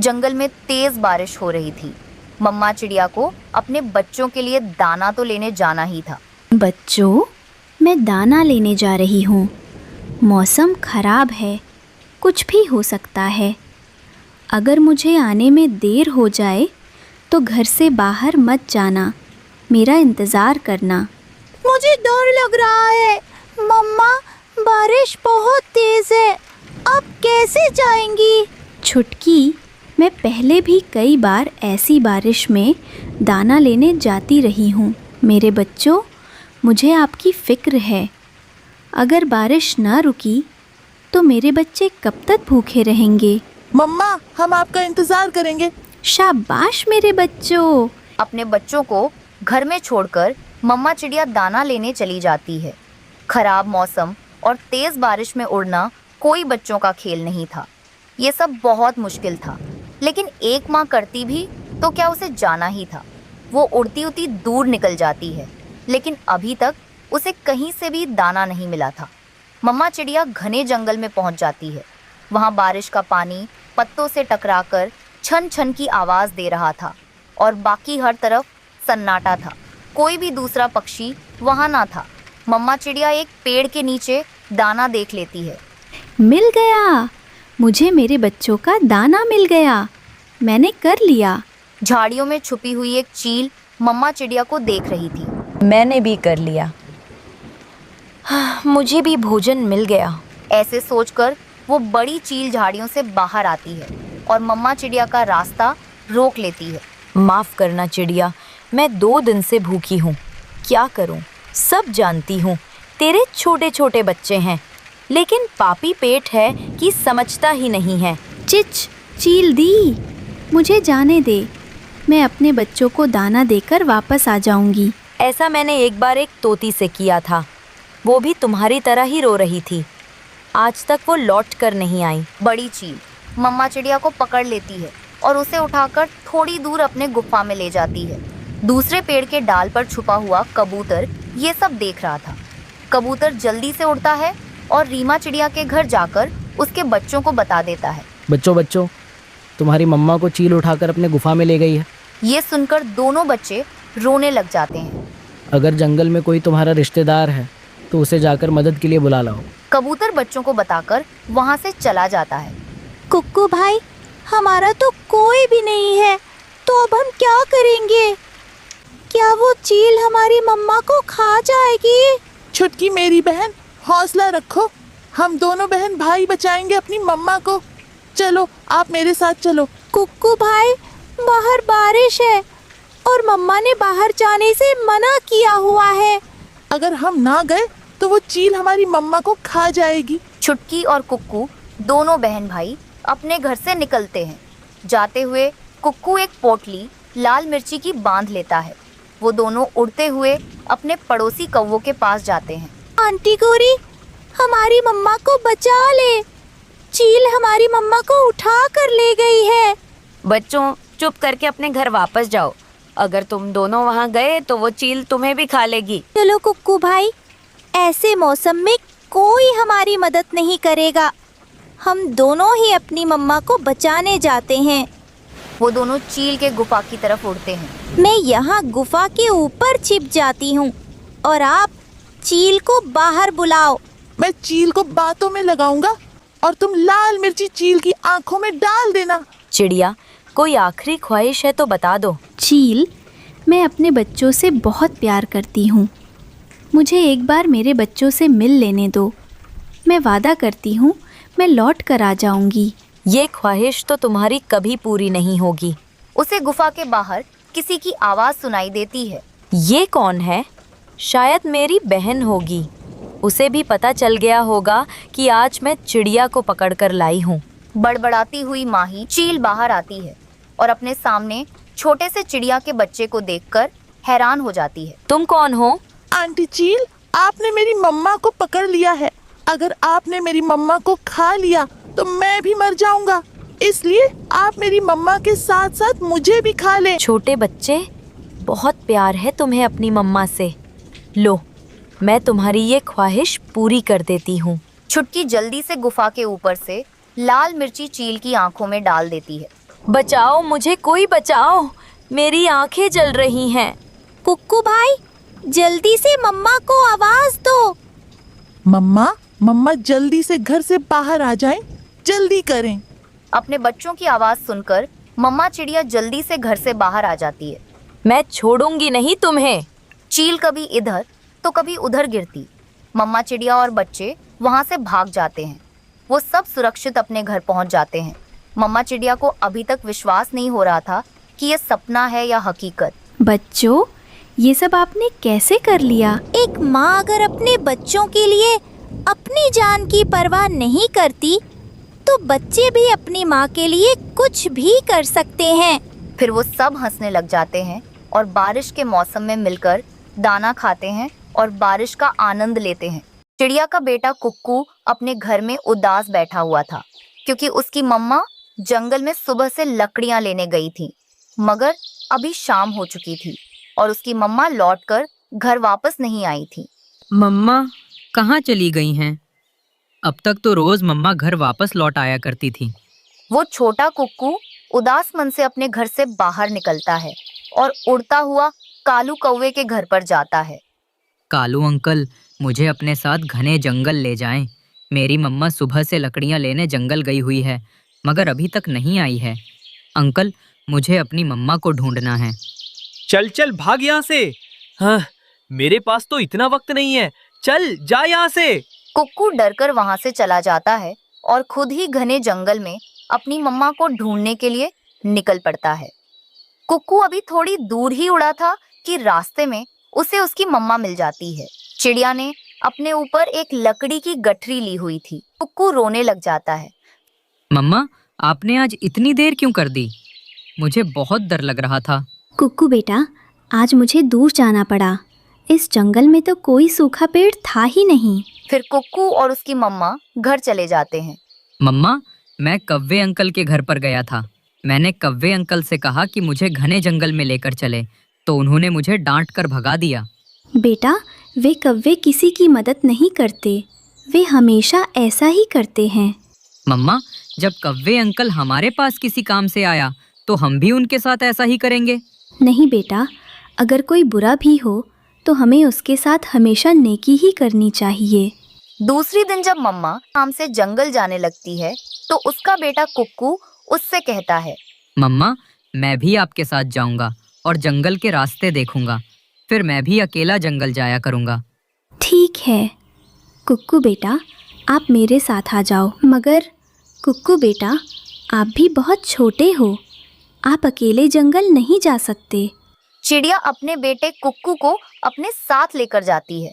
जंगल में तेज बारिश हो रही थी। मम्मा चिड़िया को अपने बच्चों के लिए दाना तो लेने जाना ही था। बच्चों, मैं दाना लेने जा रही हूँ। मौसम खराब है, कुछ भी हो सकता है। अगर मुझे आने में देर हो जाए तो घर से बाहर मत जाना, मेरा इंतज़ार करना। मुझे डर लग रहा है। मम्मा, बारिश बहुत तेज है, अब कैसे जाएंगी? छुटकी, मैं पहले भी कई बार ऐसी बारिश में दाना लेने जाती रही हूँ। मेरे बच्चों, मुझे आपकी फ़िक्र है। अगर बारिश ना रुकी तो मेरे बच्चे कब तक भूखे रहेंगे? मम्मा, हम आपका इंतजार करेंगे। शाबाश मेरे बच्चों। अपने बच्चों को घर में छोड़कर मम्मा चिड़िया दाना लेने चली जाती है। खराब मौसम और तेज बारिश में उड़ना कोई बच्चों का खेल नहीं था। ये सब बहुत मुश्किल था, लेकिन एक माँ करती भी तो क्या उसे जाना ही था। वो उड़ती उड़ती दूर निकल जाती है, लेकिन अभी तक उसे कहीं से भी दाना नहीं मिला था। मम्मा चिड़िया घने जंगल में पहुंच जाती है। वहाँ बारिश का पानी पत्तों से टकराकर छन छन की आवाज़ दे रहा था और बाकी हर तरफ सन्नाटा था। कोई भी दूसरा पक्षी वहाँ ना था। मम्मा चिड़िया एक पेड़ के नीचे दाना देख लेती है। मिल गया, मुझे मेरे बच्चों का दाना मिल गया। मैंने कर लिया। झाड़ियों में छुपी हुई एक चील मम्मा चिड़िया को देख रही थी। मैंने भी कर लिया। मुझे भी भोजन मिल गया। ऐसे सोचकर वो बड़ी चील झाड़ियों से बाहर आती है और मम्मा चिड़िया का रास्ता रोक लेती है। माफ़ करना चिड़िया, मैं 2 दिन से भूखी हूँ। क्या करूँ? सब जानती हूँ, तेरे छोटे छोटे बच्चे हैं, लेकिन पापी पेट है कि समझता ही नहीं है। चिच, चील दी, मुझे जाने दे। मैं अपने बच्चों को दाना देकर वापस आ जाऊंगी। ऐसा मैंने एक बार एक तोती से किया था। वो भी तुम्हारी तरह ही रो रही थी। आज तक वो लौट कर नहीं आई। बड़ी चील मम्मा चिड़िया को पकड़ लेती है और उसे उठाकर थोड़ी दूर अपने गुफा में ले जाती है। दूसरे पेड़ के डाल पर छुपा हुआ कबूतर ये सब देख रहा था। कबूतर जल्दी से उड़ता है और रीमा चिड़िया के घर जाकर उसके बच्चों को बता देता है। बच्चों, तुम्हारी मम्मा को चील उठाकर अपने गुफा में ले गई है। ये सुनकर दोनों बच्चे रोने लग जाते हैं। अगर जंगल में कोई तुम्हारा रिश्तेदार है तो उसे जाकर मदद के लिए बुला लाओ। कबूतर बच्चों को बताकर वहाँ से चला जाता है। कुक्कू भाई, हमारा तो कोई भी नहीं है, तो अब हम क्या करेंगे? क्या वो चील हमारी मम्मा को खा जाएगी? छुटकी मेरी बहन, हौसला रखो। हम दोनों बहन भाई बचाएंगे अपनी मम्मा को। चलो, आप मेरे साथ चलो। कुक्कू भाई, बाहर बारिश है और मम्मा ने बाहर जाने से मना किया हुआ है। अगर हम ना गए तो वो चील हमारी मम्मा को खा जाएगी। छुटकी और कुक्कू दोनों बहन भाई अपने घर से निकलते हैं। जाते हुए कुक्कू एक पोटली लाल मिर्ची की बांध लेता है। वो दोनों उड़ते हुए अपने पड़ोसी कौवों के पास जाते हैं। आंटी गोरी, हमारी मम्मा को बचा ले। चील हमारी मम्मा को उठा कर ले गई है। बच्चों, चुप करके अपने घर वापस जाओ। अगर तुम दोनों वहाँ गए तो वो चील तुम्हें भी खा लेगी। चलो कुक्कू भाई, ऐसे मौसम में कोई हमारी मदद नहीं करेगा। हम दोनों ही अपनी मम्मा को बचाने जाते हैं। वो दोनों चील के गुफा की तरफ उड़ते हैं। मैं यहाँ गुफा के ऊपर छिप जाती हूँ और आप चील को बाहर बुलाओ। मैं चील को बातों में लगाऊंगा और तुम लाल मिर्ची चील की आंखों में डाल देना। चिड़िया, कोई आखिरी ख्वाहिश है तो बता दो। चील, मैं अपने बच्चों से बहुत प्यार करती हूँ। मुझे एक बार मेरे बच्चों से मिल लेने दो। मैं वादा करती हूँ, मैं लौट कर आ जाऊंगी। ये ख्वाहिश तो तुम्हारी कभी पूरी नहीं होगी। उसे गुफा के बाहर किसी की आवाज़ सुनाई देती है। ये कौन है? शायद मेरी बहन होगी। उसे भी पता चल गया होगा कि आज मैं चिड़िया को पकड़ कर लाई हूँ। बड़बड़ाती हुई माही चील बाहर आती है और अपने सामने छोटे से चिड़िया के बच्चे को देखकर हैरान हो जाती है। तुम कौन हो? आंटी चील, आपने मेरी मम्मा को पकड़ लिया है। अगर आपने मेरी मम्मा को खा लिया तो मैं भी मर जाऊंगा। इसलिए आप मेरी मम्मा के साथ साथ मुझे भी खा ले। छोटे बच्चे, बहुत प्यार है तुम्हें अपनी मम्मा से। लो, मैं तुम्हारी ये ख्वाहिश पूरी कर देती हूँ। छुटकी जल्दी से गुफा के ऊपर से लाल मिर्ची चील की आंखों में डाल देती है बचाओ मुझे, कोई बचाओ, मेरी आंखें जल रही हैं। कुक्कू भाई, जल्दी से मम्मा को आवाज दो। मम्मा मम्मा जल्दी से घर से बाहर आ जाएं, जल्दी करें। अपने बच्चों की आवाज सुनकर मम्मा चिड़िया जल्दी से घर से बाहर आ जाती है। मैं छोड़ूंगी नहीं तुम्हें। चील कभी इधर तो कभी उधर गिरती। मम्मा चिड़िया और बच्चे वहां से भाग जाते हैं। वो सब सुरक्षित अपने घर पहुंच जाते हैं। मम्मा चिड़िया को अभी तक विश्वास नहीं हो रहा था कि ये सपना है या हकीकत। बच्चों, ये सब आपने कैसे कर लिया? एक माँ अगर अपने बच्चों के लिए अपनी जान की परवाह नहीं करती तो बच्चे भी अपनी माँ के लिए कुछ भी कर सकते हैं। फिर वो सब हंसने लग जाते हैं और बारिश के मौसम में मिलकर दाना खाते हैं और बारिश का आनंद लेते हैं। चिड़िया का बेटा कुक्कू अपने घर में उदास बैठा हुआ था क्योंकि उसकी मम्मा जंगल में सुबह से लकड़ियां लेने गई थी, मगर अभी शाम हो चुकी थी और उसकी मम्मा लौटकर घर वापस नहीं आई थी। मम्मा कहाँ चली गई हैं? अब तक तो रोज मम्मा घर वापस लौट आया करती थी। वो छोटा कुक्कू उदास मन से अपने घर से बाहर निकलता है और उड़ता हुआ कालू कौवे के घर पर जाता है। कालू अंकल, मुझे अपने साथ घने जंगल ले जाएं। मेरी मम्मा सुबह से लकड़ियां लेने जंगल गई हुई है, मगर अभी तक नहीं आई है। अंकल, मुझे अपनी मम्मा को ढूंढना है। चल चल भाग यहाँ से। हाँ, मेरे पास तो इतना वक्त नहीं है। चल जा यहाँ से। कुक्कू डरकर वहां से चला जाता है और खुद ही घने जंगल में अपनी मम्मा को ढूंढने के लिए निकल पड़ता है। कुक्कू अभी थोड़ी दूर ही उड़ा था कि रास्ते में उसे उसकी मम्मा मिल जाती है। चिड़िया ने अपने ऊपर एक लकड़ी की गठरी ली हुई थी। कुक्कू रोने लग जाता है। मम्मा, आपने आज इतनी देर क्यों कर दी? मुझे बहुत डर लग रहा था। कुक्कू बेटा, आज मुझे दूर जाना पड़ा। इस जंगल में तो कोई सूखा पेड़ था ही नहीं। फिर कुक्कू और उसकी मम्मा घर चले जाते हैं। मम्मा, मैं कव्वे अंकल के घर पर गया था। मैंने कव्वे अंकल से कहा कि मुझे घने जंगल में लेकर चले, तो उन्होंने मुझे डांट कर भगा दिया। बेटा, वे कव्वे किसी की मदद नहीं करते। वे हमेशा ऐसा ही करते हैं। मम्मा, जब कव्वे अंकल हमारे पास किसी काम से आया तो हम भी उनके साथ ऐसा ही करेंगे। नहीं बेटा, अगर कोई बुरा भी हो तो हमें उसके साथ हमेशा नेकी ही करनी चाहिए। दूसरी दिन जब मम्मा काम से जंगल जाने लगती है तो उसका बेटा कुक्कू उससे कहता है, मम्मा, मैं भी आपके साथ जाऊंगा और जंगल के रास्ते देखूंगा। फिर मैं भी अकेला जंगल जाया करूंगा। ठीक है कुक्कू बेटा, आप मेरे साथ आ जाओ। मगर कुक्कू बेटा, आप भी बहुत छोटे हो, आप अकेले जंगल नहीं जा सकते। चिड़िया अपने बेटे कुक्कू को अपने साथ लेकर जाती है।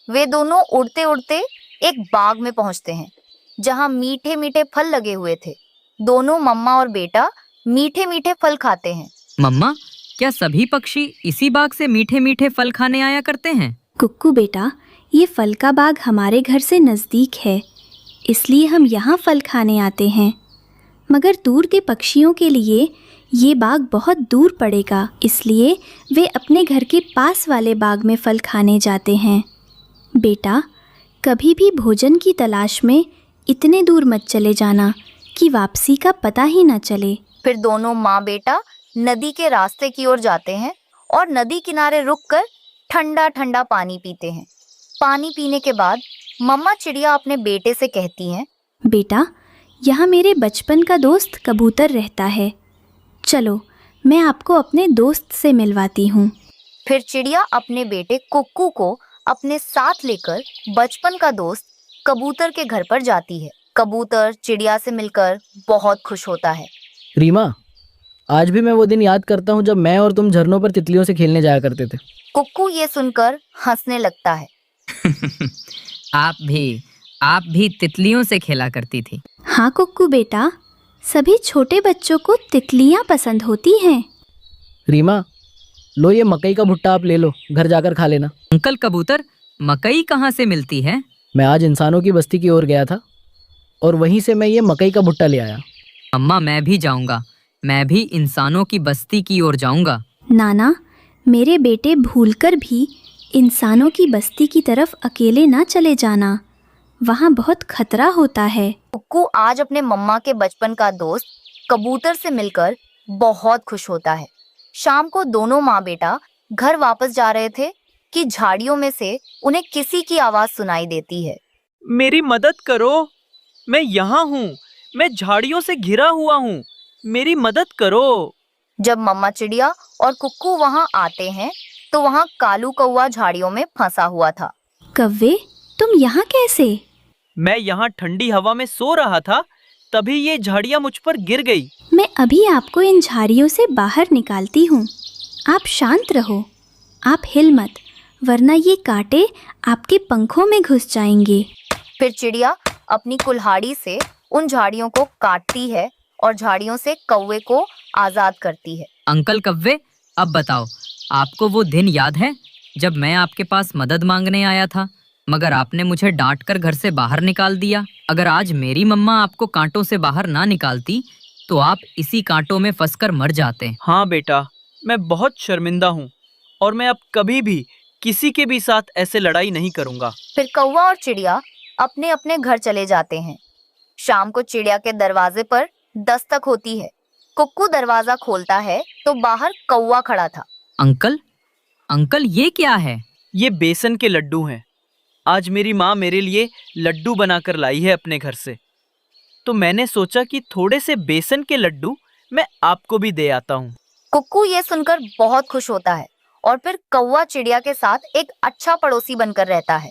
वे दोनों उड़ते उड़ते एक बाग में पहुंचते हैं जहां मीठे मीठे फल लगे हुए थे। दोनों मम्मा और बेटा मीठे मीठे फल खाते हैं। मम्मा, क्या सभी पक्षी इसी बाग से मीठे मीठे फल खाने आया करते हैं? कुक्कू बेटा, ये फल का बाग हमारे घर से नज़दीक है, इसलिए हम यहाँ फल खाने आते हैं। मगर दूर के पक्षियों के लिए ये बाग बहुत दूर पड़ेगा, इसलिए वे अपने घर के पास वाले बाग में फल खाने जाते हैं। बेटा, कभी भी भोजन की तलाश में इतने दूर मत चले जाना कि वापसी का पता ही न चले। फिर दोनों माँ बेटा नदी के रास्ते की ओर जाते हैं और नदी किनारे रुककर ठंडा ठंडा पानी पीते हैं। पानी पीने के बाद मम्मा चिड़िया अपने बेटे से कहती हैं, बेटा, यहाँ मेरे बचपन का दोस्त कबूतर रहता है। चलो, मैं आपको अपने दोस्त से मिलवाती हूँ। फिर चिड़िया अपने बेटे कुक्कू को अपने साथ लेकर बचपन का दोस्त कबूतर के घर पर जाती है। कबूतर चिड़िया से मिलकर बहुत खुश होता है। रीमा, आज भी मैं वो दिन याद करता हूँ जब मैं और तुम झरनों पर तितलियों से खेलने जाया करते थे। कुक्कू ये सुनकर हंसने लगता है। आप भी तितलियों से खेला करती थी। हाँ कुक्कू बेटा, सभी छोटे बच्चों को तितलियाँ पसंद होती हैं। रीमा, लो ये मकई का भुट्टा आप ले लो, घर जाकर खा लेना। अंकल कबूतर, मकई कहाँ से मिलती है? मैं आज इंसानों की बस्ती की ओर गया था और वहीं से मैं ये मकई का भुट्टा ले आया। अम्मा, मैं भी जाऊंगा। मैं भी इंसानों की बस्ती की ओर जाऊंगा। नाना, मेरे बेटे भूलकर भी इंसानों की बस्ती की तरफ अकेले ना चले जाना, वहाँ बहुत खतरा होता है। कुक्कू आज अपने मम्मा के बचपन का दोस्त कबूतर से मिलकर बहुत खुश होता है। शाम को दोनों माँ बेटा घर वापस जा रहे थे कि झाड़ियों में से उन्हें किसी की आवाज सुनाई देती है। मेरी मदद करो, मैं यहाँ हूँ, मैं झाड़ियों से घिरा हुआ हूँ, मेरी मदद करो। जब मम्मा चिड़िया और कुक्कू वहां आते हैं तो वहां कालू कौवा झाड़ियों में फंसा हुआ था। कव्वे, तुम यहाँ कैसे? मैं यहाँ ठंडी हवा में सो रहा था, तभी ये झाड़ियाँ मुझ पर गिर गई। मैं अभी आपको इन झाड़ियों से बाहर निकालती हूँ। आप शांत रहो, आप हिल मत, वरना ये कांटे आपके पंखों में घुस जाएंगे। फिर चिड़िया अपनी कुल्हाड़ी से उन झाड़ियों को काटती है और झाड़ियों से कौवे को आजाद करती है। अंकल कव्वे, अब बताओ, आपको वो दिन याद है जब मैं आपके पास मदद मांगने आया था, मगर आपने मुझे डांटकर घर से बाहर निकाल दिया? अगर आज मेरी मम्मा आपको कांटों से बाहर ना निकालती तो आप इसी कांटों में फंसकर मर जाते। हाँ बेटा, मैं बहुत शर्मिंदा हूँ और मैं अब कभी भी किसी के भी साथ ऐसे लड़ाई नहीं करूँगा। फिर कौवा और चिड़िया अपने अपने घर चले जाते हैं। शाम को चिड़िया के दरवाजे पर दस्तक होती है। कुक्कू दरवाजा खोलता है तो बाहर कौवा खड़ा था। अंकल, अंकल ये क्या है? ये बेसन के लड्डू हैं। आज मेरी माँ मेरे लिए लड्डू बनाकर लाई है अपने घर से, तो मैंने सोचा कि थोड़े से बेसन के लड्डू मैं आपको भी दे आता हूँ। कुक्कू ये सुनकर बहुत खुश होता है और फिर कौवा चिड़िया के साथ एक अच्छा पड़ोसी बनकर रहता है।